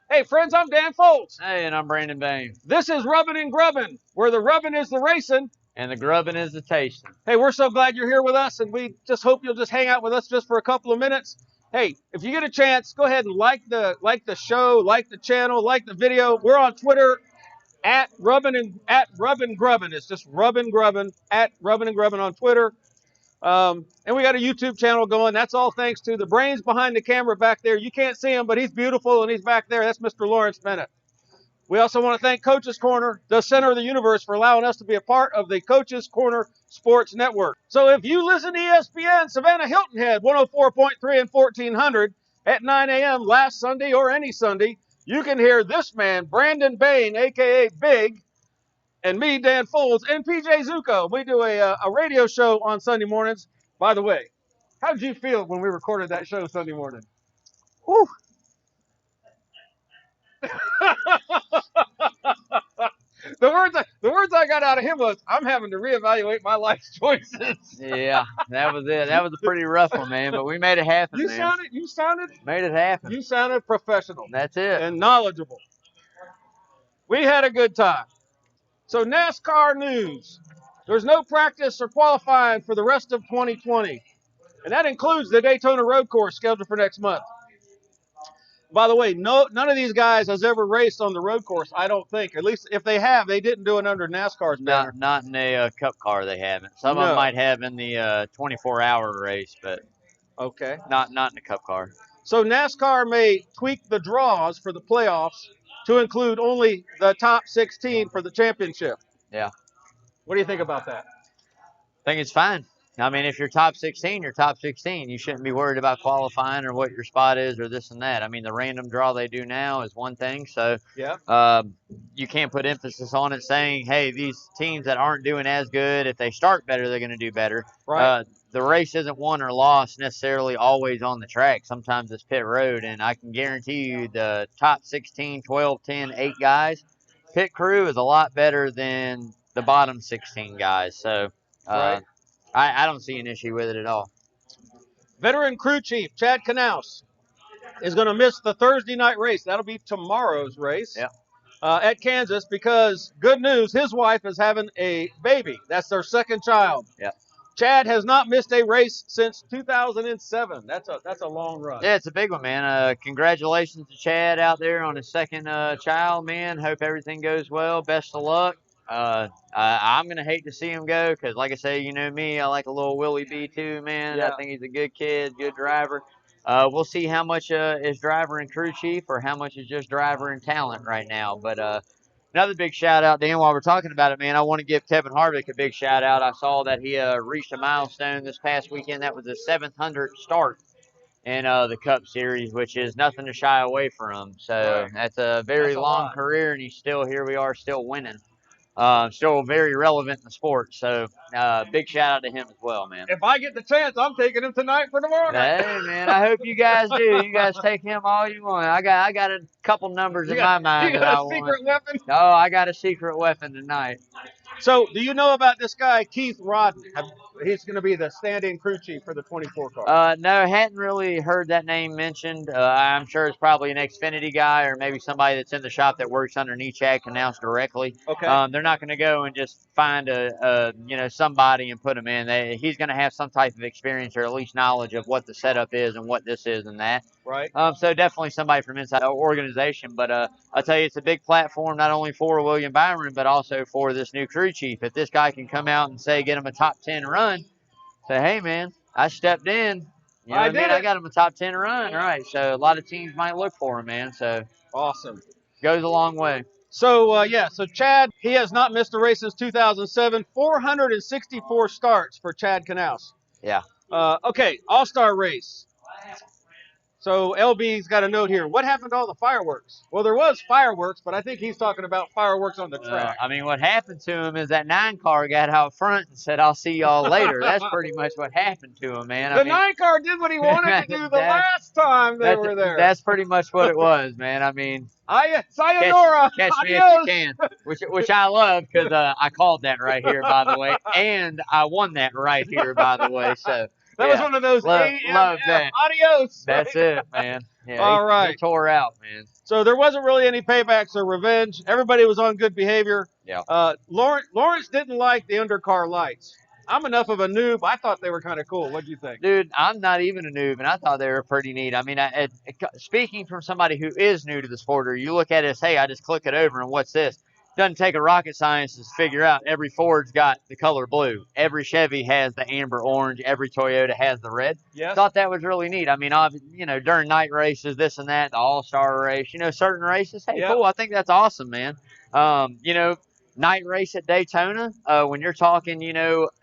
Hey, friends, I'm Dan Foulds. Hey, and I'm Brandon Bain. This is Rubbin and Grubbin, where the rubbin is the racing. And the grubbin is the tasting. Hey, we're so glad you're here with us, and we just hope you'll just hang out with us just for a couple of minutes. Hey, if you get a chance, go ahead and like the show, like the channel, like the video. We're on Twitter at Rubbin Grubbin. It's just Rubbin Grubbin at Rubbin and Grubbin on Twitter. And we got a YouTube channel going. That's all thanks to the brains behind the camera back there. You can't see him, but he's beautiful, and he's back there. That's Mr. Lawrence Bennett. We also want to thank Coach's Corner, the center of the universe, for allowing us to be a part of the Coach's Corner Sports Network. So if you listen to ESPN Savannah Hilton Head 104.3 and 1400 at 9 a.m. last Sunday or any Sunday, you can hear this man, Brandon Bain, a.k.a. Big, and me, Dan Foulds, and PJ Zuko. We do a radio show on Sunday mornings. By the way, how did you feel when we recorded that show Sunday morning? Whew. The words I got out of him was, I'm having to reevaluate my life choices. Yeah, that was it. That was a pretty rough one, man, but we made it happen, You man. made it happen. You sounded professional. That's it. And knowledgeable. We had a good time. So NASCAR news. There's no practice or qualifying for the rest of 2020. And that includes the Daytona Road Course scheduled for next month. By the way, none of these guys has ever raced on the road course, I don't think. At least if they have, they didn't do it under NASCAR's banner. Not in a Cup car, they haven't. Some of them might have in the 24-hour race, but okay, not in the Cup car. So NASCAR may tweak the draws for the playoffs to include only the top 16 for the championship. Yeah. What do you think about that? I think it's fine. I mean, if you're top 16, you're top 16. You shouldn't be worried about qualifying or what your spot is or this and that. I mean, the random draw they do now is one thing. So yeah, you can't put emphasis on it saying, hey, these teams that aren't doing as good, if they start better, they're going to do better. Right. The race isn't won or lost necessarily always on the track. Sometimes it's pit road. And I can guarantee you the top 16, 12, 10, 8 guys, pit crew is a lot better than the bottom 16 guys. So right. I don't see an issue with it at all. Veteran crew chief Chad Knaus is going to miss the Thursday night race. That'll be tomorrow's race at Kansas because, good news, his wife is having a baby. That's their second child. Yeah. Chad has not missed a race since 2007. That's a long run. Yeah, it's a big one, man. Congratulations to Chad out there on his second child, man. Hope everything goes well. Best of luck. I'm going to hate to see him go because, like I say, you know me, I like a little Willie B too, man. Yeah. I think he's a good kid, good driver. We'll see how much is driver and crew chief or how much is just driver and talent right now. But another big shout out, Dan, while we're talking about it, man, I want to give Kevin Harvick a big shout out. I saw that he reached a milestone this past weekend. That was his 700th start in the Cup Series, which is nothing to shy away from. So that's a very long career, and he's still here. We are still winning. Still very relevant in the sport. So big shout out to him as well, man. If I get the chance, I'm taking him tonight for tomorrow night. Hey, man, I hope you guys do. You guys take him all you want. I got a couple numbers in my mind that I want. You got a secret weapon? Oh, I got a secret weapon tonight. So, do you know about this guy, Keith Rodden? He's going to be the stand-in crew chief for the 24 car. No, hadn't really heard that name mentioned. I'm sure it's probably an Xfinity guy or maybe somebody that's in the shop that works underneath Chad Knaus directly. Okay. They're not going to go and just find somebody and put him in. He's going to have some type of experience or at least knowledge of what the setup is and what this is and that. Right. So definitely somebody from inside the organization. But I'll tell you, it's a big platform not only for William Byron but also for this new crew chief. If this guy can come out and say get him a top 10 run, say, hey man, I stepped in. You know what I mean? I got him a top 10 run, right? So a lot of teams might look for him, man. So awesome, goes a long way. So so Chad, he has not missed a race since 2007. 464 starts for Chad Knaus. Yeah. Okay, All-Star race. So LB's got a note here. What happened to all the fireworks? Well, there was fireworks, but I think he's talking about fireworks on the track. I mean, what happened to him is that 9 car got out front and said, I'll see y'all later. That's pretty much what happened to him, man. The 9 car did what he wanted to do the last time they were there. That's pretty much what it was, man. I mean, sayonara. Catch me if you can, which I love because I called that right here, by the way, and I won that right here, by the way. So That was one of those Love AMF. that. Adios. That's it, man. Yeah, All he right. tore out, man. So there wasn't really any paybacks or revenge. Everybody was on good behavior. Yeah. Lawrence didn't like the undercar lights. I'm enough of a noob. I thought they were kind of cool. What do you think? Dude, I'm not even a noob, and I thought they were pretty neat. I mean, speaking from somebody who is new to the sport, or you look at it as, hey, I just click it over, and what's this? Doesn't take a rocket scientist to figure out every Ford's got the color blue. Every Chevy has the amber orange. Every Toyota has the red. Yes. Thought that was really neat. I mean, during night races, this and that, the All-Star race, certain races, hey, cool. I think that's awesome, man. Night race at Daytona, when you're talking,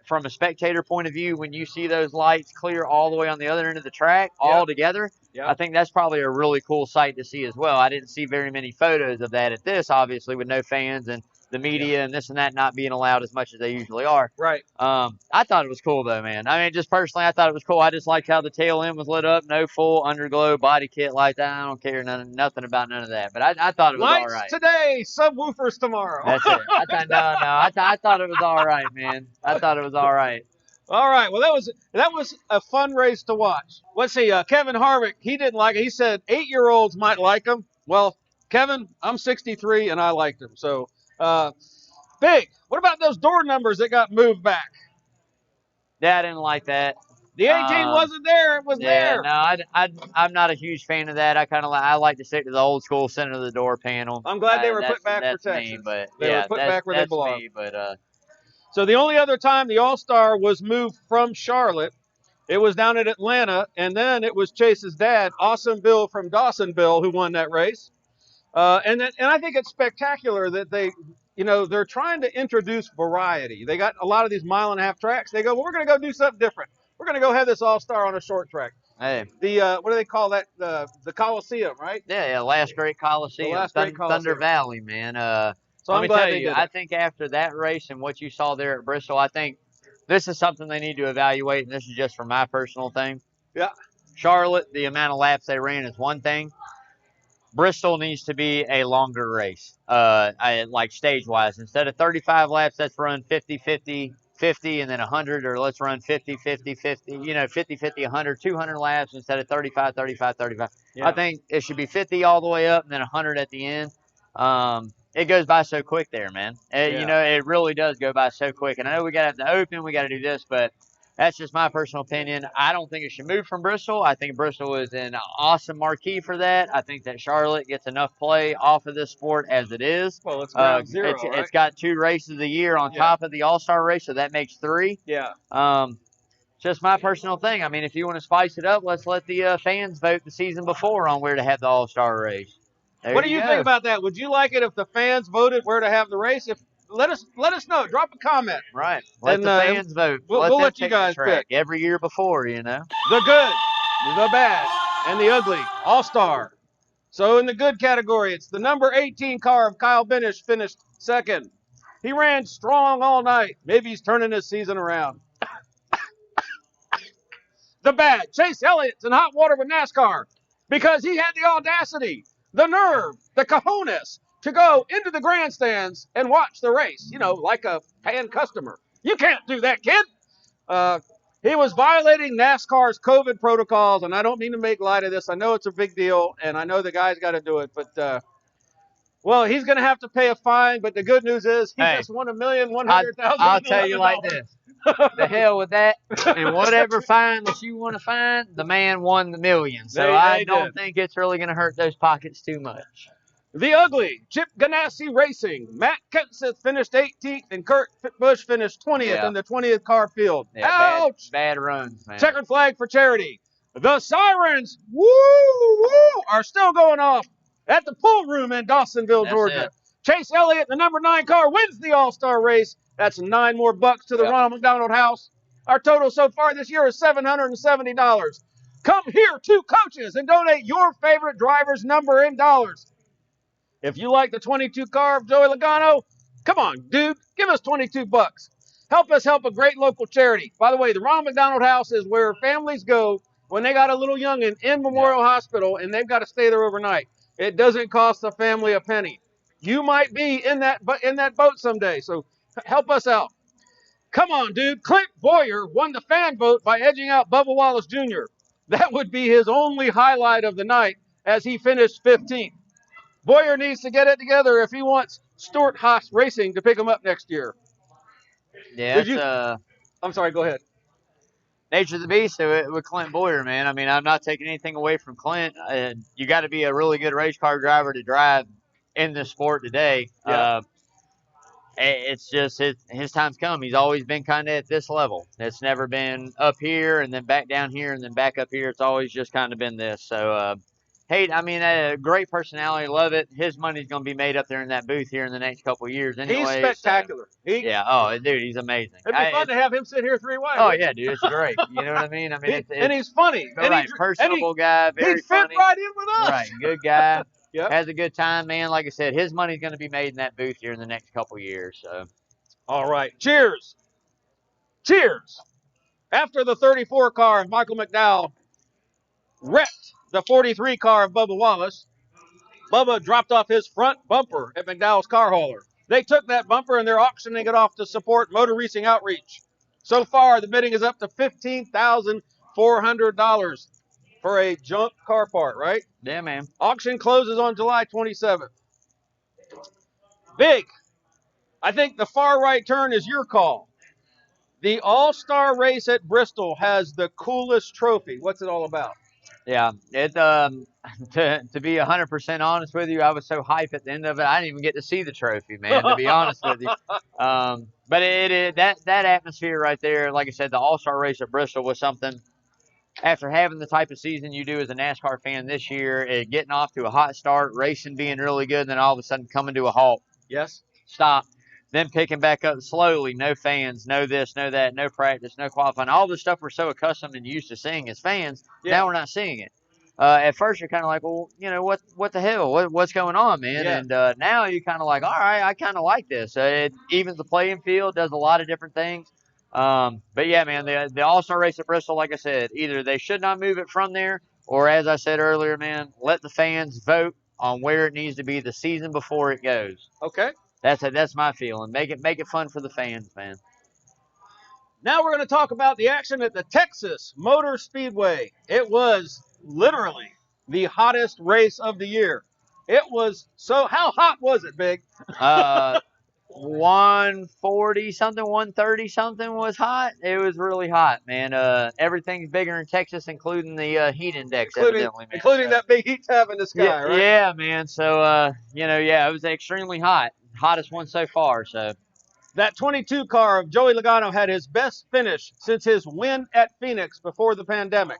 from a spectator point of view, when you see those lights clear all the way on the other end of the track all together, I think that's probably a really cool sight to see as well. I didn't see very many photos of that at this, obviously, with no fans and the media and this and that not being allowed as much as they usually are. Right. I thought it was cool, though, man. I mean, just personally, I thought it was cool. I just liked how the tail end was lit up, no full underglow body kit like that. I don't care nothing about none of that. But I thought it was all right. Lights today, subwoofers tomorrow. That's it. I thought it was all right, man. I thought it was all right. All right. Well, that was a fun race to watch. Let's see. Kevin Harvick, he didn't like it. He said 8-year-olds might like him. Well, Kevin, I'm 63 and I liked him. So, Big, what about those door numbers that got moved back? Yeah, I didn't like that. The 18 wasn't there. It was there. No, I'm not a huge fan of that. I like to stick to the old school center of the door panel. I'm glad they were put back for Texas. Me, but they were put back where they belong. Me, but so the only other time the All-Star was moved from Charlotte, it was down at Atlanta, and then it was Chase's dad, Awesome Bill from Dawsonville, who won that race. And I think it's spectacular that they're trying to introduce variety. They got a lot of these mile-and-a-half tracks. They go, well, we're going to go do something different. We're going to go have this All-Star on a short track. Hey. What do they call that? The Coliseum, right? Yeah, last great Coliseum. Thunder Valley, man. So I'm glad they did I think after that race and what you saw there at Bristol, I think this is something they need to evaluate, and this is just for my personal thing. Yeah. Charlotte, the amount of laps they ran is one thing. Bristol needs to be a longer race, like stage-wise. Instead of 35 laps, let's run 50, 50, 50, and then 100, or let's run 50, 50, 50, 50, 50, 100, 200 laps instead of 35, 35, 35. Yeah. I think it should be 50 all the way up and then 100 at the end. It goes by so quick there, man. It really does go by so quick. And I know we got to have the open, we got to do this, but that's just my personal opinion. I don't think it should move from Bristol. I think Bristol is an awesome marquee for that. I think that Charlotte gets enough play off of this sport as it is. Well, it's ground zero, right? It's got 2 races a year on top of the All-Star race, so that makes 3. Yeah. Just my personal thing. I mean, if you want to spice it up, let's let the fans vote the season before on where to have the All-Star race. What do you think about that? Would you like it if the fans voted where to have the race? Let us know. Drop a comment. Right. Let the fans vote. We'll let you guys pick. Every year before, The good, the bad, and the ugly. All-Star. So in the good category, it's the number 18 car of Kyle Benish finished second. He ran strong all night. Maybe he's turning his season around. The bad, Chase Elliott's in hot water with NASCAR because he had the audacity, the nerve, the cojones to go into the grandstands and watch the race, like a paying customer. You can't do that, kid. He was violating NASCAR's COVID protocols, and I don't mean to make light of this. I know it's a big deal, and I know the guy's got to do it, but he's going to have to pay a fine. But the good news is he just won $1,100,000. I'll tell you like this. The hell with that. And whatever fine that you want to find, the man won the million. So I don't think it's really going to hurt those pockets too much. The ugly, Chip Ganassi Racing. Matt Kenseth finished 18th, and Kurt Busch finished 20th in the 20th car field. Yeah, ouch! Bad runs, man. Checkered flag for charity. The sirens, are still going off at the pool room in Dawsonville, Georgia. Chase Elliott, the number 9 car, wins the All-Star race. That's $9 more to the Ronald McDonald House. Our total so far this year is $770. Come here, 2 coaches, and donate your favorite driver's number in dollars. If you like the 22 car of Joey Logano, come on, dude, give us $22. Help us help a great local charity. By the way, the Ronald McDonald House is where families go when they got a little youngin' in Memorial Hospital and they've got to stay there overnight. It doesn't cost the family a penny. You might be in that boat someday, so help us out. Come on, dude. Clint Boyer won the fan vote by edging out Bubba Wallace Jr. That would be his only highlight of the night as he finished 15th. Boyer needs to get it together if he wants Stuart Haas Racing to pick him up next year. Yeah, I'm sorry, go ahead. Nature of the beast with Clint Boyer, man. I mean, I'm not taking anything away from Clint. You got to be a really good race car driver to drive in this sport today. Yeah. It's just his time's come. He's always been kind of at this level. It's never been up here and then back down here and then back up here. It's always just kind of been this. So, great personality. Love it. His money's going to be made up there in that booth here in the next couple of years anyway. He's spectacular. Yeah. Oh, dude, he's amazing. It'd be fun to have him sit here 3 wide. Oh, yeah, dude. It's great. You know what I mean? I mean, and he's funny. Right. Personable guy. Very funny. He'd fit right in with us. Right. Good guy. Yep. Has a good time, man. Like I said, his money's going to be made in that booth here in the next couple of years. So, all right. Cheers. Cheers. After the 34 car of Michael McDowell wrecked the 43 car of Bubba Wallace, Bubba dropped off his front bumper at McDowell's car hauler. They took that bumper and they're auctioning it off to support Motor Racing Outreach. So far, the bidding is up to $15,400 for a junk car part, right? yeah, man. Auction closes on July 27th. Big. I think the far right turn is your call. The All-Star race at Bristol has the coolest trophy. What's it all about? Yeah, to be 100% honest with you, I was so hyped at the end of it, I didn't even get to see the trophy, man. To be honest with you, but that atmosphere right there, like I said, the All-Star race at Bristol was something. After having the type of season you do as a NASCAR fan this year, getting off to a hot start, racing being really good, and then all of a sudden coming to a halt. Yes. Stop. Then picking back up slowly. No fans, no this, no that, no practice, no qualifying. All the stuff we're so accustomed and used to seeing as fans, now we're not seeing it. At first, you're kind of like, well, you know, what the hell? What's going on, man? Yeah. And now you're kind of like, all right, I kind of like this. It evens the playing field, does a lot of different things. But yeah, man, the All-Star race at Bristol, like I said, either they should not move it from there, or as I said earlier, man, let the fans vote on where it needs to be the season before it goes. Okay. That's my feeling. Make it fun for the fans, man. Now we're going to talk about the action at the Texas Motor Speedway. It was literally the hottest race of the year. It was so. How hot was it, Big? 140 something, 130 something was hot. It was really hot, man. Everything's bigger in Texas, including the heat index, evidently, man. Including that big heat tab in the sky, right? Yeah, man. So, it was extremely hot. Hottest one so far, so. That 22 car of Joey Logano had his best finish since his win at Phoenix before the pandemic.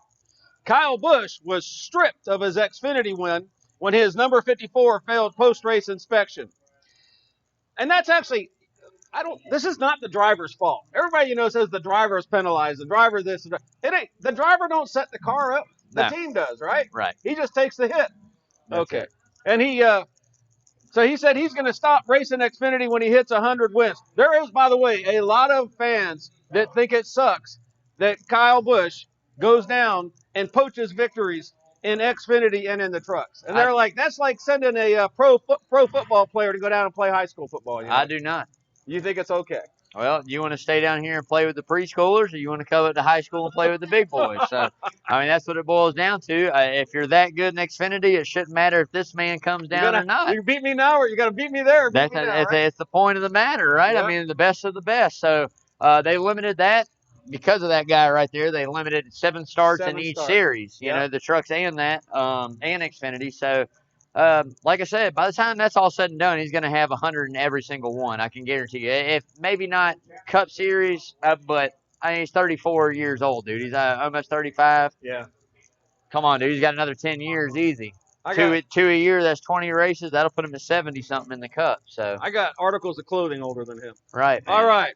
Kyle Busch was stripped of his Xfinity win when his number 54 failed post-race inspection. And that's actually, this is not the driver's fault. Everybody, says the driver is penalized, the driver this. It ain't. The driver don't set the car up. The team does, right? Right. He just takes the hit. Okay. It. And so he said he's going to stop racing Xfinity when he hits 100 wins. There is, by the way, a lot of fans that think it sucks that Kyle Busch goes down and poaches victories in Xfinity and in the trucks. And they're like, that's like sending a pro football player to go down and play high school football. I do not. You think it's okay? Well, you want to stay down here and play with the preschoolers, or you want to come up to high school and play with the big boys? So, I mean, that's what it boils down to. If you're that good in Xfinity, it shouldn't matter if this man comes down or not. You beat me now, or you got to beat me there. It's the point of the matter, right? Yep. I mean, the best of the best. So they limited that because of that guy right there. They limited 7 starts in each series. You know, the trucks and that and Xfinity. So. Like I said, by the time that's all said and done, he's going to have 100 in every single one. I can guarantee you. If maybe not Cup Series, but I mean, he's 34 years old, dude. He's almost 35. Yeah. Come on, dude. He's got another 10 years easy. Two a year. That's 20 races. That'll put him at 70 something in the Cup. So I got articles of clothing older than him. Right. Man. All right.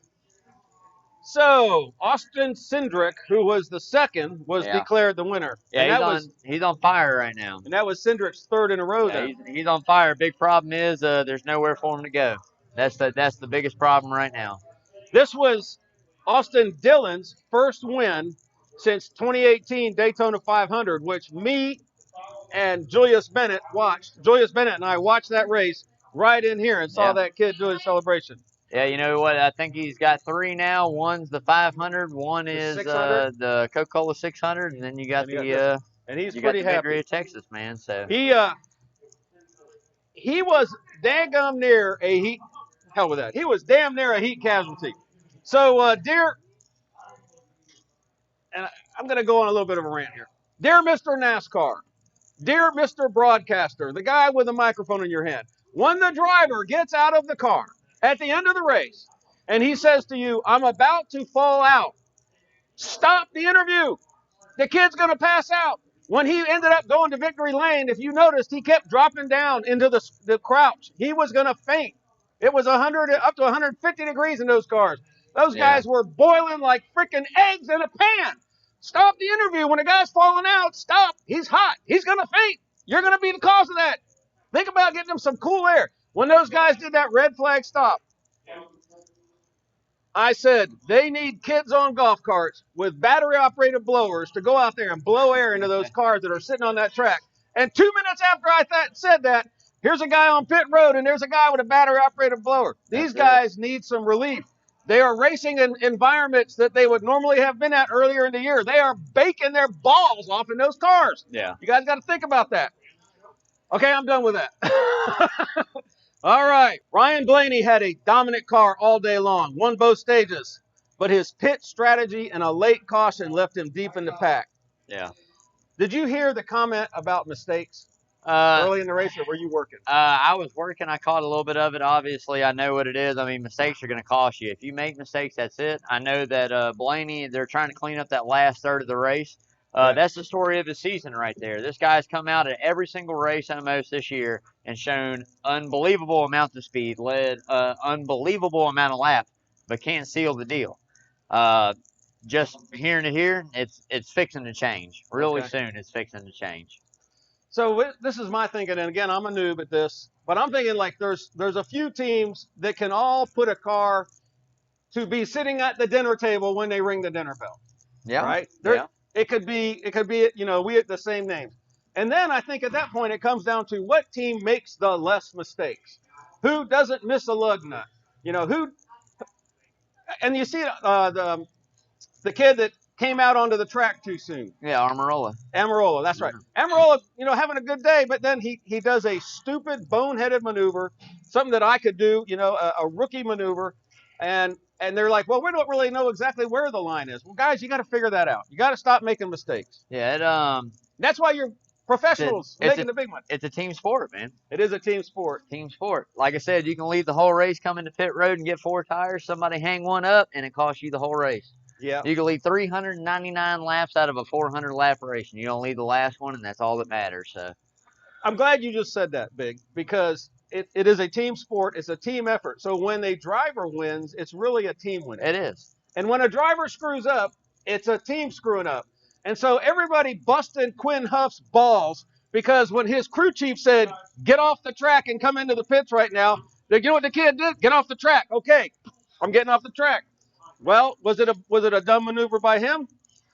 So, Austin Cindric, who was the second, was declared the winner. Yeah, he's on fire right now. And that was Cindric's third in a row there. He's on fire. Big problem is there's nowhere for him to go. That's the biggest problem right now. This was Austin Dillon's first win since 2018 Daytona 500, which me and Julius Bennett watched. Julius Bennett and I watched that race right in here and saw that kid do his celebration. Yeah, you know what? I think he's got 3 now. One's the 500. One is 600. the Coca-Cola 600, and then you got And you got this, the and he's you got pretty the Victory happy. of Texas, man. So He was daggum near a heat. Hell with that. He was damn near a heat casualty. So, dear, and I'm going to go on a little bit of a rant here. Dear Mr. NASCAR, dear Mr. Broadcaster, the guy with the microphone in your hand, when the driver gets out of the car at the end of the race and he says to you, I'm about to fall out, stop the interview. The kid's going to pass out. When he ended up going to victory lane, if you noticed, he kept dropping down into the crouch. He was going to faint. It was 100 up to 150 degrees in those cars. Those yeah, guys were boiling like freaking eggs in a pan. Stop the interview. When a guy's falling out, stop. He's hot. He's going to faint. You're going to be the cause of that. Think about getting him some cool air. When those guys did that red flag stop, I said they need kids on golf carts with battery-operated blowers to go out there and blow air into those cars that are sitting on that track. And 2 minutes after I said that, here's a guy on pit road and there's a guy with a battery-operated blower. These guys need some relief. They are racing in environments that they would normally have been at earlier in the year. They are baking their balls off in those cars. yeah. You guys got to think about that. Okay, I'm done with that. All right. Ryan Blaney had a dominant car all day long, won both stages, but his pit strategy and a late caution left him deep in the pack. Yeah. Did you hear the comment about mistakes Uh, early in the race, or were you working? I was working. I caught a little bit of it. Obviously, I know what it is. I mean, mistakes are going to cost you. If you make mistakes, that's it. I know that Blaney, they're trying to clean up that last third of the race. Right. That's the story of his season right there. This guy's come out at every single race almost this year and shown unbelievable amounts of speed, led unbelievable amount of laps, but can't seal the deal. Just hearing it here, it's fixing to change. Really soon, it's fixing to change. So this is my thinking, and again, I'm a noob at this, but I'm thinking like there's a few teams that can all put a car to be sitting at the dinner table when they ring the dinner bell. Yeah. Right? Yeah. It could be, we have the same names. And then I think at that point it comes down to what team makes the less mistakes. Who doesn't miss a lug nut? Who, and you see the kid that came out onto the track too soon. Yeah, Amarola, that's right. Amarola, having a good day, but then he does a stupid, boneheaded maneuver, something that I could do, a rookie maneuver, and they're like, well, we don't really know exactly where the line is. Well, guys, you got to figure that out. You got to stop making mistakes. Yeah, That's why you're professionals making the big one. It's a team sport, man. It is a team sport. Team sport. Like I said, you can leave the whole race, come into pit road, and get 4 tires. Somebody hang one up, and it costs you the whole race. Yeah. You can lead 399 laps out of a 400 lap race, and you don't lead the last one, and that's all that matters. So, I'm glad you just said that, Big, because it is a team sport. It's a team effort. So when a driver wins, it's really a team win. it is. And when a driver screws up, it's a team screwing up. And so everybody busting Quinn Huff's balls because when his crew chief said, get off the track and come into the pits right now, you know what the kid did? Get off the track. Okay, I'm getting off the track. Well, was it a dumb maneuver by him?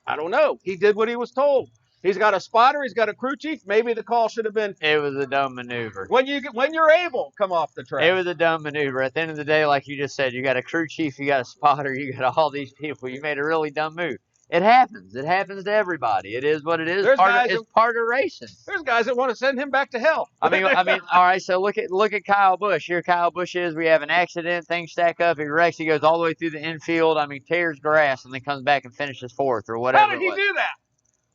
I don't know. He did what he was told. He's got a spotter. He's got a crew chief. Maybe the call should have been. It was a dumb maneuver. When you're able, come off the track. It was a dumb maneuver. At the end of the day, like you just said, you got a crew chief, you got a spotter, you got all these people. You made a really dumb move. It happens. It happens to everybody. It is what it is. It's part of racing. There's guys that want to send him back to hell. I mean, all right. So look at Kyle Busch. Here, Kyle Busch is. We have an accident. Things stack up. He wrecks. He goes all the way through the infield. I mean, tears grass, and then comes back and finishes 4th or whatever. How did he do that?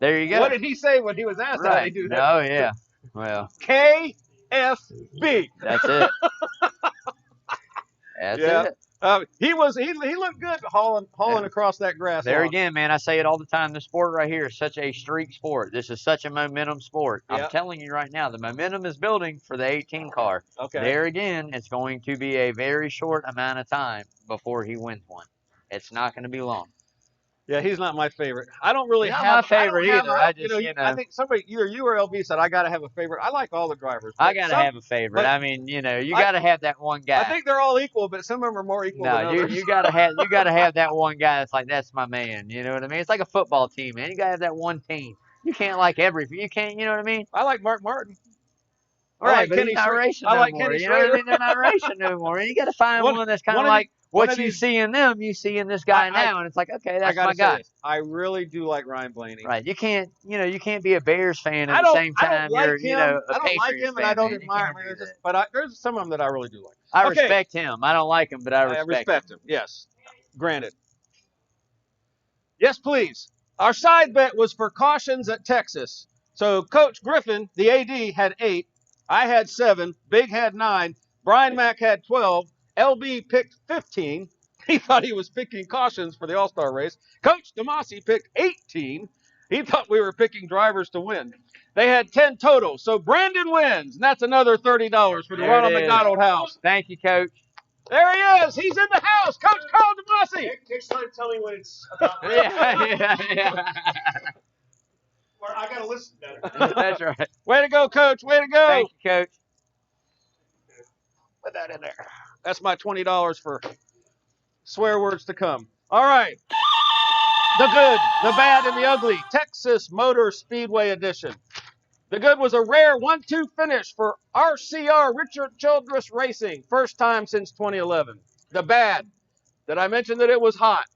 There you go. What did he say when he was asked how he do that? Oh yeah. Well. KFB. That's it. That's it. He looked good hauling across that grass. There again, man, I say it all the time. This sport right here is such a streak sport. This is such a momentum sport. Yep. I'm telling you right now, the momentum is building for the 18 car. Okay. There again, it's going to be a very short amount of time before he wins one. It's not going to be long. Yeah, he's not my favorite. I don't really have my favorite either. I think somebody, either you or LB said I got to have a favorite. I like all the drivers. I got to have a favorite. I mean, you got to have that one guy. I think they're all equal, but some of them are more equal than others. you got to have that one guy that's like, that's my man. You know what I mean? It's like a football team, man. You got to have that one team. You can't like you can't, you know what I mean? I like Mark Martin. I like but he's Kenny not Schrader. racing I no like more. Kenny You know what I Schrader. mean? They're not racing no more. You got to find One- one that's kind one of of like these- one what of you these- see in them, you see in this guy now, and it's like, okay, I that's gotta my say guy. this. I really do like Ryan Blaney. Right? You can't be a Bears fan at I the don't. same I don't time like you're, him. a I don't like Patriots him, and I fan, don't man. You admire can't him. do that. But there's some of them that I really do like. I Okay, respect him. I don't like him, but I I respect him. respect him. Yes, granted. Yes, please. Our side bet was for cautions at Texas. So Coach Griffin, the AD, had 8. I had 7. Big had 9. Brian Mack had 12. LB picked 15. He thought he was picking cautions for the All-Star race. Coach Demasi picked 18. He thought we were picking drivers to win. They had 10 total. So Brandon wins, and that's another $30 for the There Ronald it is. McDonald House. Thank you, Coach. There he is. He's in the house. Coach Carl Demasi. Next time, tell me when it's about. yeah. Or I gotta listen better. That's right. Way to go, Coach. Way to go. Thank you, Coach. Put that in there. That's my $20 for swear words to come. All right. The good, the bad, and the ugly. Texas Motor Speedway Edition. The good was a rare 1-2 finish for RCR Richard Childress Racing. First time since 2011. The bad, that I mentioned that it was hot.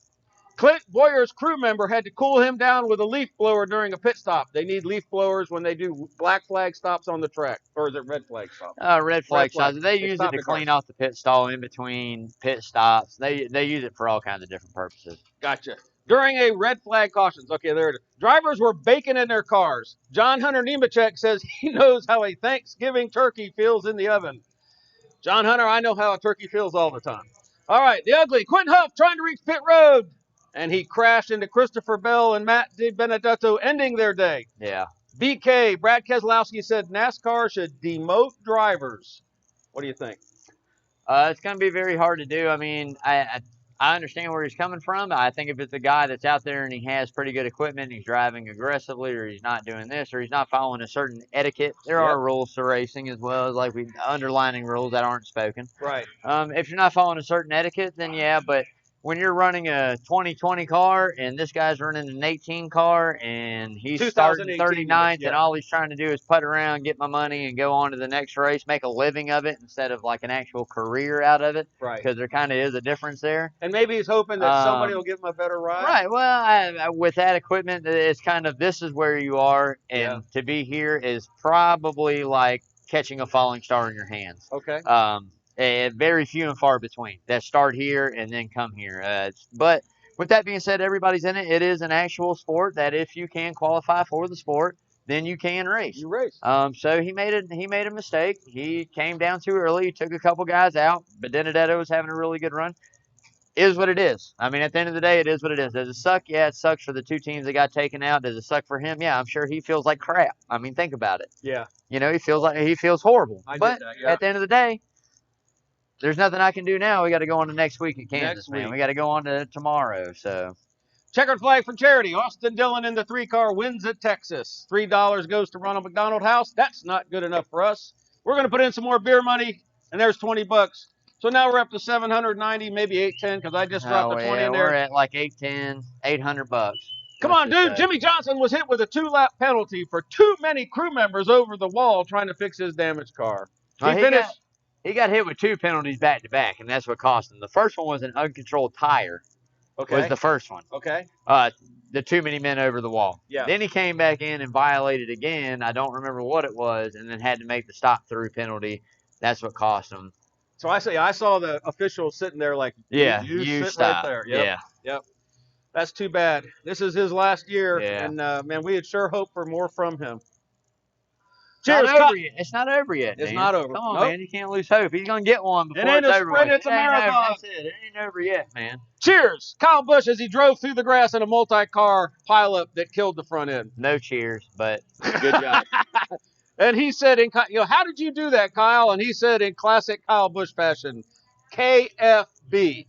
Clint Boyer's crew member had to cool him down with a leaf blower during a pit stop. They need leaf blowers when they do black flag stops on the track. Or is it red flag stops? Red flag stops. They use it stop to the clean cars. off the pit stall in between pit stops. They use it for all kinds of different purposes. Gotcha. During a red flag cautions. Okay, there it is. Drivers were baking in their cars. John Hunter Nemechek says he knows how a Thanksgiving turkey feels in the oven. John Hunter, I know how a turkey feels all the time. All right, the ugly. Quentin Huff trying to reach pit road. And he crashed into Christopher Bell and Matt DiBenedetto, ending their day. Yeah. BK, Brad Keselowski said NASCAR should demote drivers. What do you think? It's going to be very hard to do. I mean, I understand where he's coming from. I think if it's a guy that's out there and he has pretty good equipment, he's driving aggressively, or he's not doing this, or he's not following a certain etiquette. There are rules to racing as well as like underlining rules that aren't spoken. Right. If you're not following a certain etiquette, then yeah. But when you're running a 2020 car and this guy's running an 18 car and he's starting 39th and all he's trying to do is putt around, get my money, and go on to the next race, make a living of it instead of like an actual career out of it. Right. Because there kind of is a difference there. And maybe he's hoping that somebody will give him a better ride. Right. Well, with that equipment, it's kind of this is where you are, and to be here is probably like catching a falling star in your hands. Okay. And very few and far between that start here and then come here. But with that being said, everybody's in it. It is an actual sport that if you can qualify for the sport, then you can race. You race. So he made a mistake. He came down too early. He took a couple guys out. But Benedetto was having a really good run. Is what it is. I mean, at the end of the day, it is what it is. Does it suck? Yeah, it sucks for the two teams that got taken out. Does it suck for him? Yeah, I'm sure he feels like crap. I mean, think about it. Yeah. You know, he feels horrible. But at the end of the day, there's nothing I can do now. We got to go on to next week in Kansas, man. We got to go on to tomorrow. So, checkered flag for charity. Austin Dillon in the 3-car wins at Texas. $3 goes to Ronald McDonald House. That's not good enough for us. We're going to put in some more beer money, and there's $20. So now we're up to 790, maybe 810, because I just dropped the 20 in there. We're at like 810, $800. Come on, dude. Jimmy Johnson was hit with a 2-lap penalty for too many crew members over the wall trying to fix his damaged car. He got hit with 2 penalties back to back, and that's what cost him. The first one was an uncontrolled tire. Okay. Was the first one. Okay. The too many men over the wall. Yeah. Then he came back in and violated again. I don't remember what it was, and then had to make the stop through penalty. That's what cost him. So I saw the official sitting there like, you stop. Right there. Yep. Yep. That's too bad. This is his last year, and man, we had sure hoped for more from him. Cheers, it's not over yet. It's not over. Come on, man. You can't lose hope. He's going to get one before it ain't it's a over. sprint, it's a marathon. That's it. It ain't over yet, man. Cheers. Kyle Busch as he drove through the grass in a multi-car pileup that killed the front end. No cheers, but good job. And he said, how did you do that, Kyle? And he said in classic Kyle Busch fashion, KFB.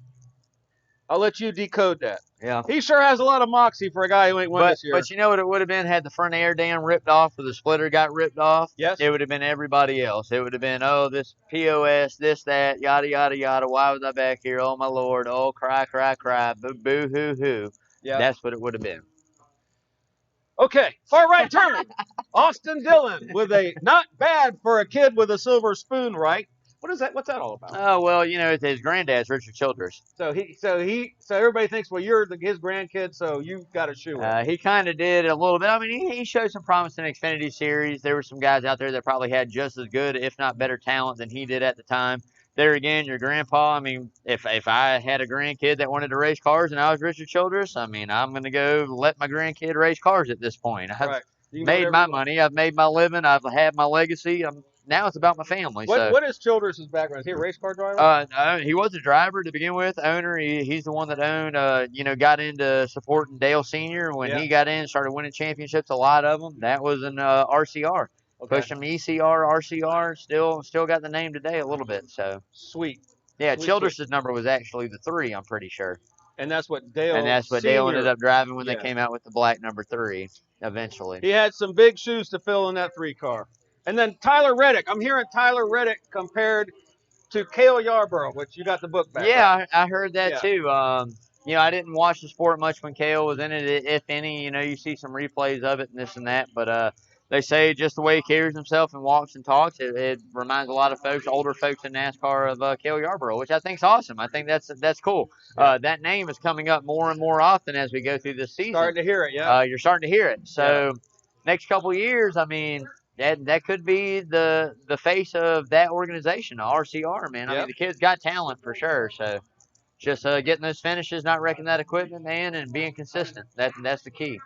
I'll let you decode that. Yeah. He sure has a lot of moxie for a guy who ain't won this year. But you know what it would have been had the front air dam ripped off or the splitter got ripped off? Yes. It would have been everybody else. It would have been, this POS, this, that, yada, yada, yada. Why was I back here? Oh, my Lord. Oh, cry, cry, cry. Boo, boo, hoo, hoo. Yeah. That's what it would have been. Okay, far right turn. Austin Dillon with a not bad for a kid with a silver spoon, right? What is that? What's that all about? Oh well, you know, it's his granddad's Richard Childress. So everybody thinks, well, you're his grandkid, so you got a shoe in. He kind of did a little bit. I mean, he showed some promise in the Xfinity Series. There were some guys out there that probably had just as good, if not better, talent than he did at the time. There again, your grandpa. I mean, if I had a grandkid that wanted to race cars and I was Richard Childress, I mean, I'm going to go let my grandkid race cars at this point. I've Right. You can do made whatever my you want. money. I've made my living. I've had my legacy. Now it's about my family. What is Childress' background? Is he a race car driver? No, he was a driver to begin with, owner. He's the one that owned, got into supporting Dale Sr. When he got in, started winning championships, a lot of them. That was an RCR. Okay. Pushed him ECR, RCR, still got the name today a little bit. So Sweet. yeah, Sweet, Childress's number was actually the 3, I'm pretty sure. And that's what Dale And that's what Sr. Dale ended up driving when they Yeah. came out with the black number 3 eventually. He had some big shoes to fill in that 3 car. And then Tyler Reddick. I'm hearing Tyler Reddick compared to Cale Yarborough, which you got the book back. Yeah, right? I heard that too. I didn't watch the sport much when Cale was in it, if any. You know, you see some replays of it and this and that, but they say just the way he carries himself and walks and talks, it reminds a lot of folks, older folks in NASCAR, of Cale Yarborough, which I think is awesome. I think that's cool. Yeah. That name is coming up more and more often as we go through this season. Starting to hear it, yeah. You're starting to hear it. So next couple of years, I mean, that could be the face of that organization, the RCR, man. I mean, the kid's got talent for sure. So just getting those finishes, not wrecking that equipment, man, and being consistent. That's the key.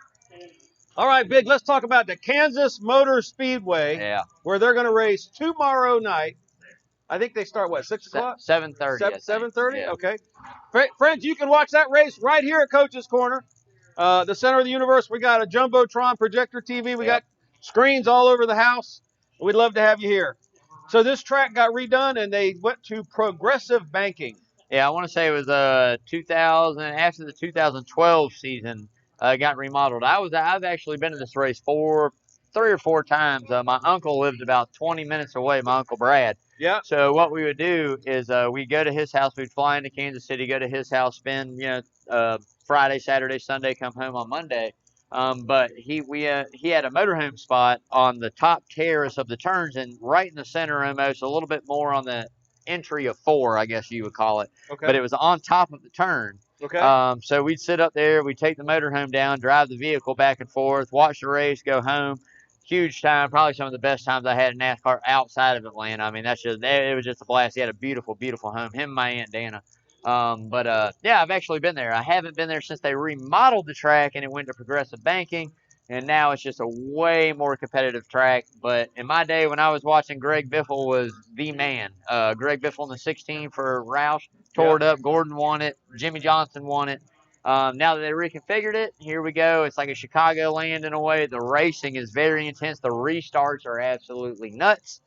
All right, Big, let's talk about the Kansas Motor Speedway. Yeah. Where they're going to race tomorrow night. I think they start, 6 o'clock? 7:30. 7:30? Yeah. Okay. Friends, you can watch that race right here at Coach's Corner. The center of the universe. We got a Jumbotron projector TV. We got screens all over the house. We'd love to have you here. So this track got redone, and they went to progressive banking. Yeah, I want to say it was 2000 after the 2012 season got remodeled. I've actually been to this race 3 or 4 times. My uncle lived about 20 minutes away. My uncle Brad. Yeah. So what we would do is we'd go to his house. We'd fly into Kansas City, go to his house, spend Friday, Saturday, Sunday, come home on Monday. But he had a motorhome spot on the top terrace of the turns and right in the center, almost a little bit more on the entry of 4, I guess you would call it. Okay. But it was on top of the turn. Okay. So we'd sit up there, we'd take the motorhome down, drive the vehicle back and forth, watch the race, go home. Huge time, probably some of the best times I had in NASCAR outside of Atlanta. I mean, it was just a blast. He had a beautiful, beautiful home. Him and my Aunt Dana. I've actually been there. I haven't been there since they remodeled the track and it went to progressive banking. And now it's just a way more competitive track. But in my day, when I was watching, Greg Biffle was the man. Greg Biffle in the 16 for Roush tore it up. Gordon won it. Jimmy Johnson won it. Now that they reconfigured it, here we go. It's like a Chicago land in a way. The racing is very intense. The restarts are absolutely nuts.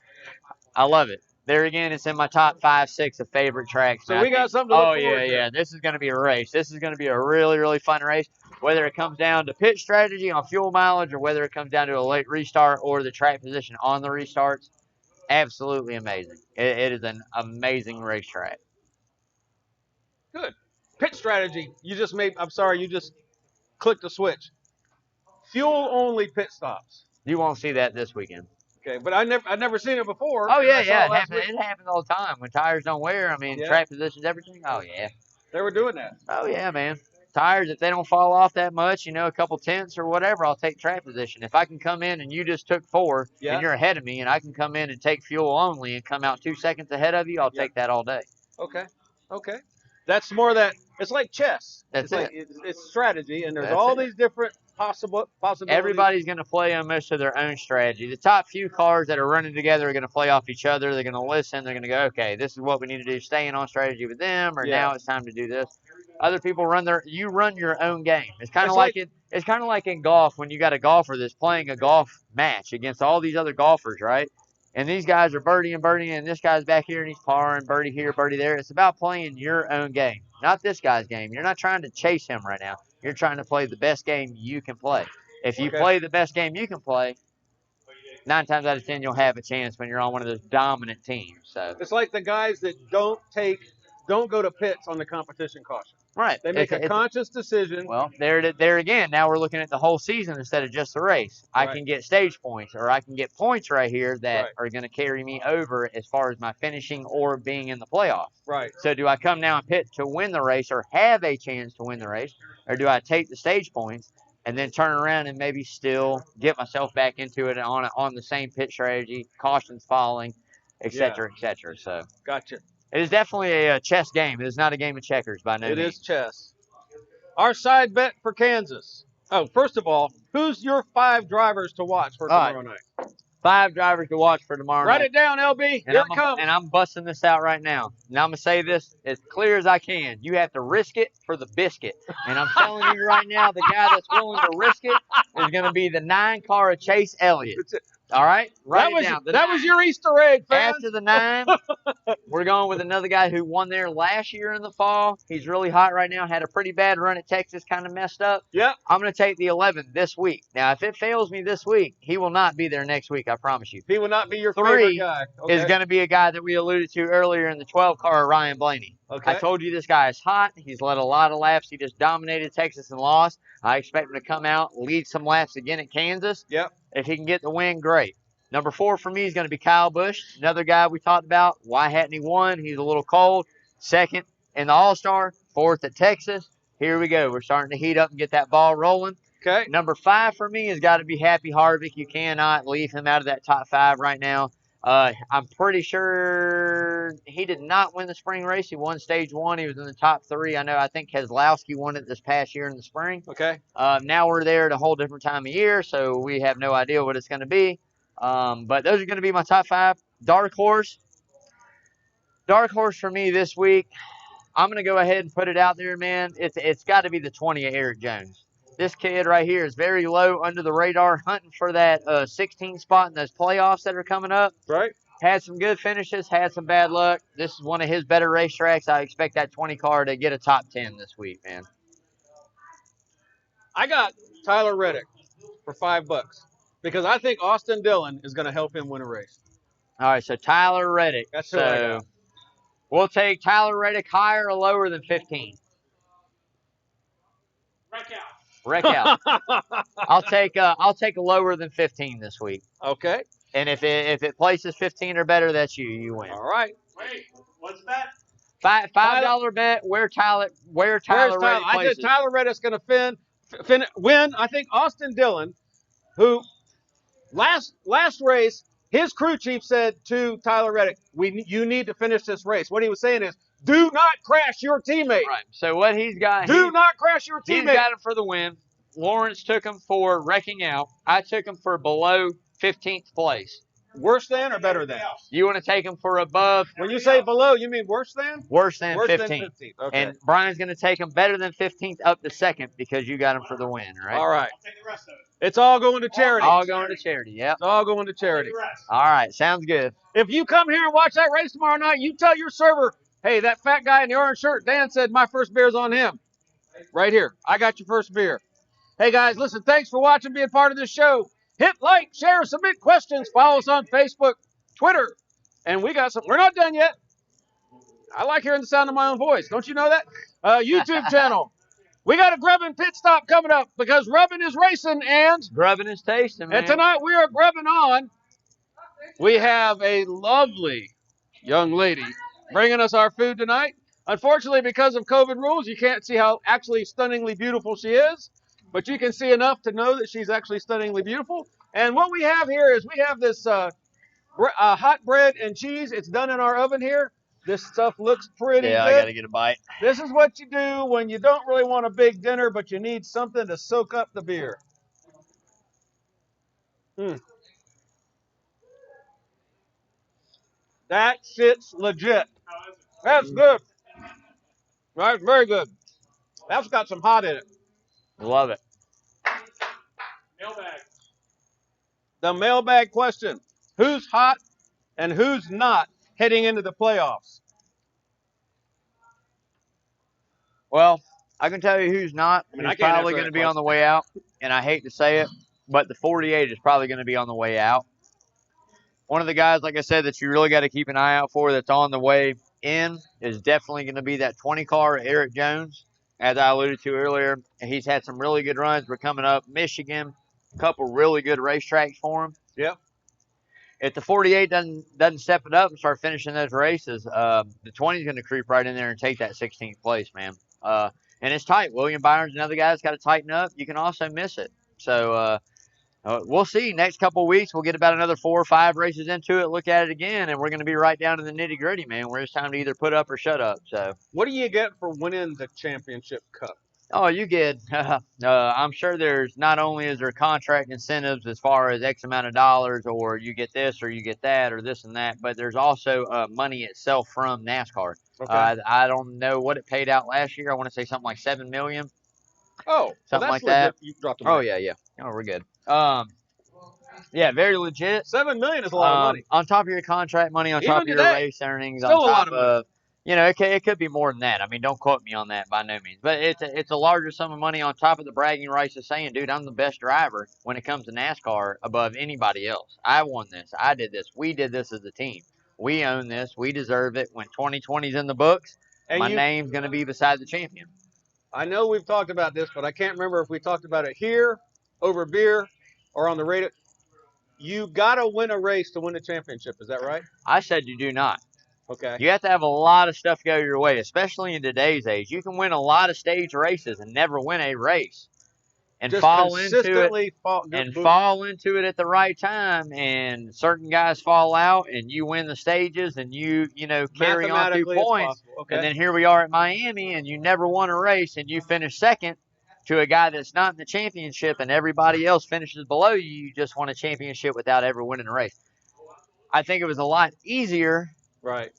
I love it. There again, it's in my top 5, 6 of favorite tracks. So we got something to look forward to. Yeah. This is going to be a race. This is going to be a really, really fun race. Whether it comes down to pit strategy on fuel mileage or whether it comes down to a late restart or the track position on the restarts, absolutely amazing. It is an amazing racetrack. Good. Pit strategy. You just clicked a switch. Fuel only pit stops. You won't see that this weekend. Okay, but I've never seen it before. Oh yeah, it happens all the time when tires don't wear. I mean, track positions, everything. Oh yeah, they were doing that. Oh yeah, man. Tires, if they don't fall off that much, a couple tenths or whatever, I'll take track position. If I can come in and you just took 4 and you're ahead of me, and I can come in and take fuel only and come out 2 seconds ahead of you, I'll take that all day. Okay. That's more that it's like chess. That's it. It's strategy, and there's all these different possibilities. Everybody's going to play on most of their own strategy. The top few cars that are running together are going to play off each other. They're going to listen. They're going to go, okay, this is what we need to do, staying on strategy with them, or now it's time to do this. Other people you run your own game. It's kind of like in golf when you got a golfer that's playing a golf match against all these other golfers, right? And these guys are birdieing, and this guy's back here and he's parring, birdie here, birdie there. It's about playing your own game, not this guy's game. You're not trying to chase him right now. You're trying to play the best game you can play. If you play the best game you can play, 9 times out of 10 you'll have a chance when you're on one of those dominant teams. So it's like the guys that don't go to pits on the competition caution. Right. They make a conscious decision. Well, there again. Now we're looking at the whole season instead of just the race. I can get stage points, or I can get points right here that are going to carry me over as far as my finishing or being in the playoffs. Right. So do I come now and pit to win the race or have a chance to win the race, or do I take the stage points and then turn around and maybe still get myself back into it on the same pit strategy, cautions falling, et cetera, et cetera. So gotcha. It is definitely a chess game. It is not a game of checkers by no means. It is chess. Our side bet for Kansas. Oh, first of all, who's your 5 drivers to watch for tomorrow night? 5 drivers to watch for tomorrow night. Write it down, LB. Here it comes. And I'm busting this out right now. Now I'm going to say this as clear as I can. You have to risk it for the biscuit. And I'm telling you right now, the guy that's willing to risk it is going to be the 9 car of Chase Elliott. All right? Write it down. That was your Easter egg, fans. After the 9, we're going with another guy who won there last year in the fall. He's really hot right now. Had a pretty bad run at Texas, kind of messed up. Yep. I'm going to take the 11 this week. Now, if it fails me this week, he will not be there next week, I promise you. He will not be your favorite guy. Okay. Is going to be a guy that we alluded to earlier in the 12 car, Ryan Blaney. Okay. I told you this guy is hot. He's led a lot of laps. He just dominated Texas and lost. I expect him to come out, lead some laps again at Kansas. Yep. If he can get the win, great. Number 4 for me is going to be Kyle Busch, another guy we talked about. Why hadn't he won? He's a little cold. 2nd in the All-Star, 4th at Texas. Here we go. We're starting to heat up and get that ball rolling. Okay. Number 5 for me has got to be Happy Harvick. You cannot leave him out of that top 5 right now. I'm pretty sure he did not win the spring race. He won stage 1. He was in the top 3. I think Keselowski won it this past year in the spring. Okay. Now we're there at a whole different time of year, so we have no idea what it's going to be. But those are going to be my top 5. Dark horse for me this week. I'm going to go ahead and put it out there, man. It's got to be the 20 of Eric Jones. This kid right here is very low under the radar, hunting for that 16 spot in those playoffs that are coming up. Right. Had some good finishes, had some bad luck. This is one of his better racetracks. I expect that 20 car to get a top 10 this week, man. I got Tyler Reddick for $5 because I think Austin Dillon is going to help him win a race. All right, so Tyler Reddick. That's who I got. We'll take Tyler Reddick higher or lower than 15. Wreck out. I'll take a lower than 15 this week. Okay. And if it places 15 or better, that's you. You win. All right. Wait, what's that? $5 bet where Tyler Reddick places. I think Tyler Reddick's going to win. I think Austin Dillon, who last race, his crew chief said to Tyler Reddick, you need to finish this race. What he was saying is, do not crash your teammate. Right. So what he's got. Do not crash your teammate. He's got him for the win. Lawrence took him for wrecking out. I took him for below 15th place. Worse than or better than? You want to take him for above? When you say below, you mean worse than? Worse than 15th. Than 15th. Okay. And Brian's going to take him better than 15th up to 2nd because you got him for the win, right? All right. I'll take the rest of it. It's all going to charity. All going to charity, yep. It's all going to charity. All right, sounds good. If you come here and watch that race tomorrow night, you tell your server, hey, that fat guy in the orange shirt, Dan said my first beer's on him. Right here. I got your first beer. Hey, guys, listen, thanks for watching, being part of this show. Hit like, share, submit questions, follow us on Facebook, Twitter, and we got some. We're not done yet. I like hearing the sound of my own voice. Don't you know that? YouTube channel. We got a Grubbin pit stop coming up because Rubbin is racing and Grubbin is tasting, man. And tonight we are grubbing on. We have a lovely young lady bringing us our food tonight. Unfortunately, because of COVID rules, you can't see how actually stunningly beautiful she is, but you can see enough to know that she's actually stunningly beautiful. And what we have here is we have this hot bread and cheese. It's done in our oven here. This stuff looks pretty good. I got to get a bite. This is what you do when you don't really want a big dinner, but you need something to soak up the beer. That shit's legit. That's good. That's very good. That's got some hot in it. Love it. Mailbag. The mailbag question. Who's hot and who's not heading into the playoffs? Well, I can tell you who's not. I mean, He's probably going to be on the way out, and I hate to say it, but the 48 is probably going to be on the way out. One of the guys, like I said, that you really got to keep an eye out for that's on the way in is definitely going to be that 20 car, Eric Jones. as I alluded to earlier, he's had some really good runs. We're coming up Michigan, a couple really good racetracks for him. Yep. If the 48 doesn't step it up and start finishing those races, the 20 is going to creep right in there and take that 16th place, man. And it's tight. William Byron's another guy that's got to tighten up. You can also miss it. So we'll see. Next couple of weeks, we'll get about another 4 or 5 races into it, look at it again, and we're going to be right down to the nitty gritty, man, where it's time to either put up or shut up. So, what do you get for winning the championship cup? oh, you get. I'm sure there's not only is there contract incentives as far as X amount of dollars, or you get this or you get that or this and that, but there's also money itself from NASCAR. Okay. I don't know what it paid out last year. I want to say something like $7 million. Oh, Something well, like that's legit. that. You dropped the Oh mic. yeah. Oh, we're good. Yeah, very legit. $7 million is a lot of money. On top of your contract money, on Even top of your today, race earnings, still on a lot top of money. it could be more than that. I mean, don't quote me on that by no means. But it's a larger sum of money on top of the bragging rights of saying, dude, I'm the best driver when it comes to NASCAR above anybody else. I won this. I did this. We did this as a team. We own this. We deserve it. When 2020's in the books, my name's going to be beside the champion. I know we've talked about this, but I can't remember if we talked about it here, over beer, or on the radio. You got to win a race to win the championship. Is that right? I said you do not. Okay. You have to have a lot of stuff go your way, especially in today's age. You can win a lot of stage races and never win a race, and Just fall into it fall into it at the right time. And certain guys fall out, and you win the stages, and you carry on 2 points. Okay. And then here we are at Miami, and you never won a race, and you finish second to a guy that's not in the championship, and everybody else finishes below you. You just won a championship without ever winning a race. I think it was a lot easier. Right.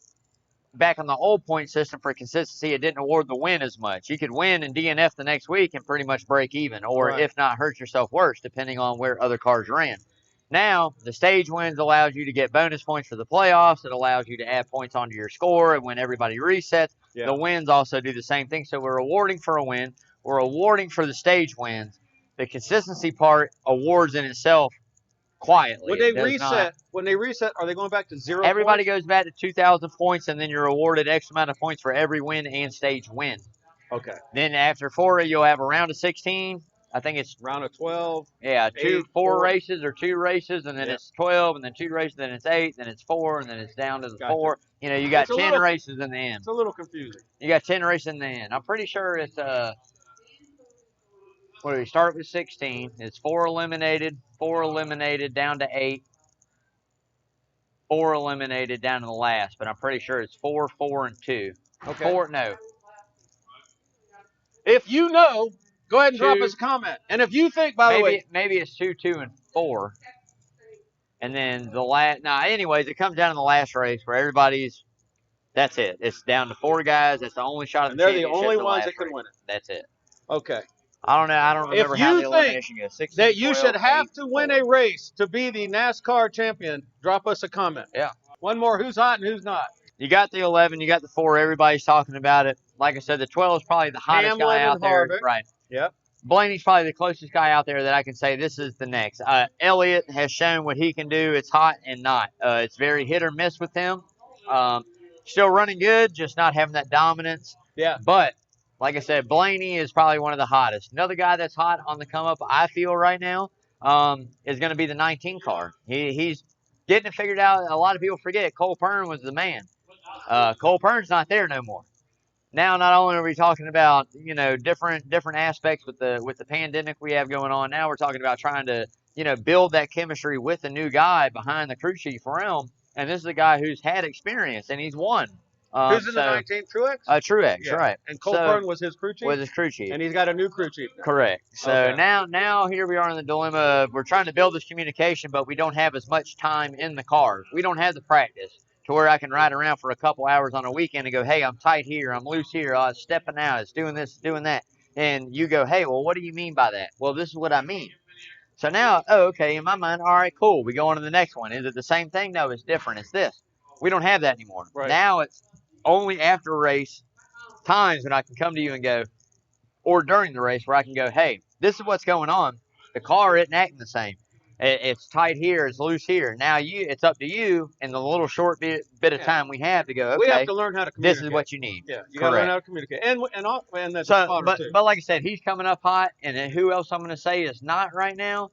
Back on the old point system for consistency, it didn't award the win as much. You could win and DNF the next week and pretty much break even, or if not, hurt yourself worse, depending on where other cars ran. Now, the stage wins allows you to get bonus points for the playoffs. It allows you to add points onto your score, and when everybody resets, the wins also do the same thing. So we're awarding for a win. We're awarding for the stage wins. The consistency part awards in itself quietly. When they reset, are they going back to 0 Everybody points? goes back to 2,000 points, and then you're awarded X amount of points for every win and stage win. Okay. Then after 4, you'll have a round of 16. I think it's round of 12. Yeah, 8, 4 races or 2 races, and then it's 12, and then 2 races, then it's 8, then it's 4, and then it's down to the 4. You got 10 races in the end. It's a little confusing. You got 10 races in the end. I'm pretty sure it's what do we start with 16? It's 4 eliminated down to 8. 4 eliminated down to the last, but I'm pretty sure it's 4, 4, and 2. Okay. 4, no. If you know, go ahead and drop us a comment. And if you think, by the way, maybe it's 2, 2, and 4. And then the last. Nah, anyways, it comes down to the last race where everybody's. That's it. It's down to 4 guys. That's the only shot at the championship. They're the only ones that can win it. That's it. Okay. I don't know. I don't remember how the elimination goes. 16, that you 12, should have 8, to win a race to be the NASCAR champion, drop us a comment. Yeah. One more. Who's hot and who's not? You got the 11. You got the 4. Everybody's talking about it. Like I said, the 12 is probably the hottest guy out there. Right. Yep. Blaney's probably the closest guy out there that I can say this is the next. Elliott has shown what he can do. It's hot and not. It's very hit or miss with him. Still running good, just not having that dominance. Yeah. But like I said, Blaney is probably one of the hottest. Another guy that's hot on the come up, I feel right now, is going to be the 19 car. He's getting it figured out. A lot of people forget Cole Pern was the man. Cole Pern's not there no more. Now, not only are we talking about different aspects with the pandemic we have going on, now we're talking about trying to build that chemistry with the new guy behind the crew chief realm. And this is a guy who's had experience and he's won. Who's in the 19? Truex? Truex, right. And Cole Pern was his crew chief? Was his crew chief. And he's got a new crew chief now. Correct. So now here we are in the dilemma. We're trying to build this communication, but we don't have as much time in the cars. We don't have the practice to where I can ride around for a couple hours on a weekend and go, hey, I'm tight here, I'm loose here, I'm stepping out, it's doing this, doing that. And you go, hey, well, what do you mean by that? Well, this is what I mean. So now, okay, in my mind, all right, cool. We go on to the next one. Is it the same thing? No, it's different. It's this. We don't have that anymore. Right. Now it's only after race times when I can come to you and go, or during the race where I can go, hey, this is what's going on. The car isn't acting the same. It's tight here, it's loose here. Now it's up to you in the little short bit of time we have to go. Okay, we have to learn how to communicate. This is what you need. Yeah, you got to learn how to communicate, and that's but like I said, he's coming up hot. And then who else I'm going to say is not right now?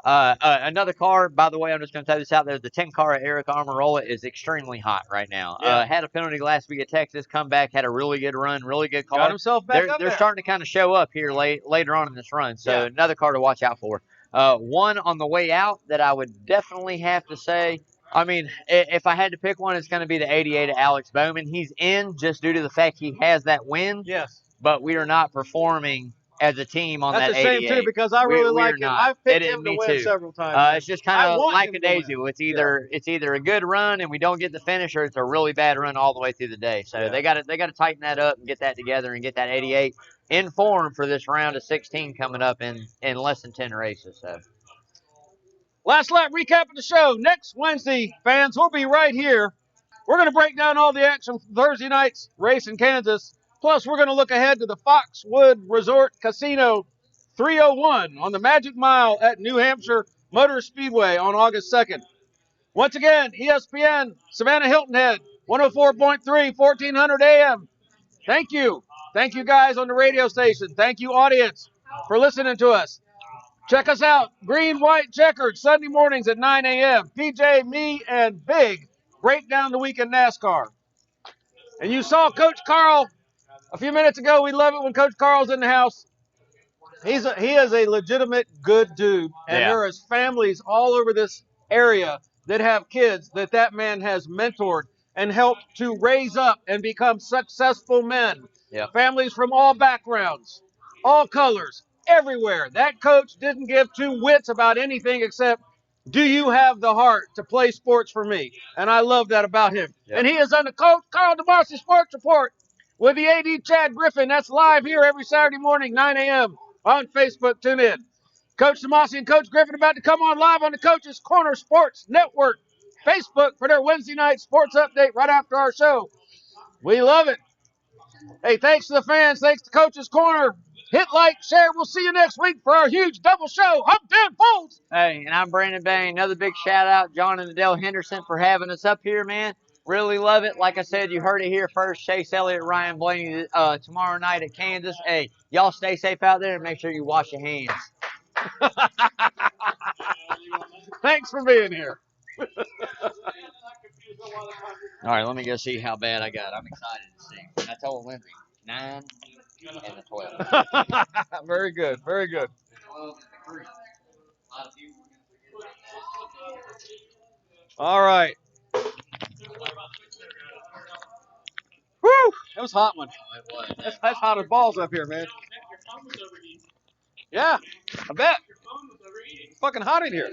Another car, by the way, I'm just going to throw this out there. The 10 car at Eric Almirola is extremely hot right now. Yeah. Had a penalty last week at Texas, come back, had a really good run, really good car. Got himself back up They're there. starting to kind of show up here later on in this run. So another car to watch out for. One on the way out that I would definitely have to say, I mean, if I had to pick one, it's going to be the 88 of Alex Bowman. He's in just due to the fact he has that win. Yes. But we are not performing as a team on That's that 88. That's a shame, too, because I really like him. I've picked him to win several times. It's just kind of like a daisy. It's either a good run and we don't get the finish, or it's a really bad run all the way through the day. So they got to tighten that up and get that together and get that 88 in form for this round of 16 coming up in less than 10 races. So. Last lap recap of the show. Next Wednesday, fans, we'll be right here. We're going to break down all the action from Thursday night's race in Kansas. Plus, we're going to look ahead to the Foxwood Resort Casino 301 on the Magic Mile at New Hampshire Motor Speedway on August 2nd. Once again, ESPN, Savannah Hilton Head, 104.3, 1400 AM. Thank you. Thank you guys on the radio station. Thank you, audience, for listening to us. Check us out, Green, White, Checkered, Sunday mornings at 9 a.m. PJ, me, and Big break down the week in NASCAR. And you saw Coach Carl a few minutes ago. We love it when Coach Carl's in the house. He is a legitimate good dude, and there is families all over this area that have kids that man has mentored and helped to raise up and become successful men. Yeah. Families from all backgrounds, all colors, everywhere. That coach didn't give two wits about anything except, do you have the heart to play sports for me? And I love that about him. Yep. And he is on the Coach Carl DeMarcy Sports Report with the AD Chad Griffin. That's live here every Saturday morning, 9 a.m. on Facebook. Tune in. Coach DeMarcy and Coach Griffin about to come on live on the Coach's Corner Sports Network Facebook for their Wednesday night sports update right after our show. We love it. Hey, thanks to the fans. Thanks to Coach's Corner. Hit like, share. We'll see you next week for our huge double show. I'm Dan Foulds. Hey, and I'm Brandon Bain. Another big shout out, John and Adele Henderson, for having us up here, man. Really love it. Like I said, you heard it here first. Chase Elliott, Ryan Blaney tomorrow night at Kansas. Hey, y'all stay safe out there and make sure you wash your hands. Thanks for being here. All right, let me go see how bad I got. I'm excited to see. I told Lindsay 9 and the 12. Very good. Very good. 12 and 3. All right. Woo! That was a hot one. That's hot as balls up here, man. Yeah, I bet. It's fucking hot in here.